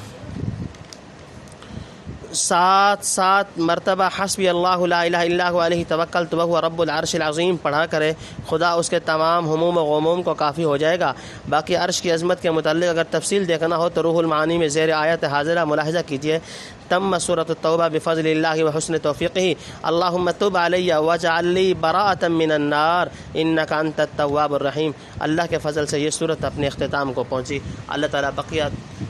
Speaker 1: 7 مرتبہ حسبی اللہ لا الہ الا هو علیہ توکلت وہو رب العرش العظیم پڑھا کرے، خدا اس کے تمام ہموم و غموم کو کافی ہو جائے گا۔ باقی عرش کی عظمت کے متعلق اگر تفصیل دیکھنا ہو تو روح المعانی میں زیر آیت حاضرہ ملاحظہ کیجیے۔ تم سورۃ التوبہ بفضل اللہ وحسن توفیقہ، اللہم تب علی واجعل لی براءۃ من النار انک انت التواب الرحیم۔ اللہ کے فضل سے یہ سورت اپنے اختتام کو پہنچی۔ اللہ تعالیٰ بقیہ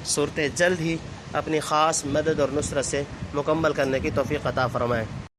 Speaker 1: صورتیں جلد ہی اپنی خاص مدد اور نصرت سے مکمل کرنے کی توفیق عطا فرمائے۔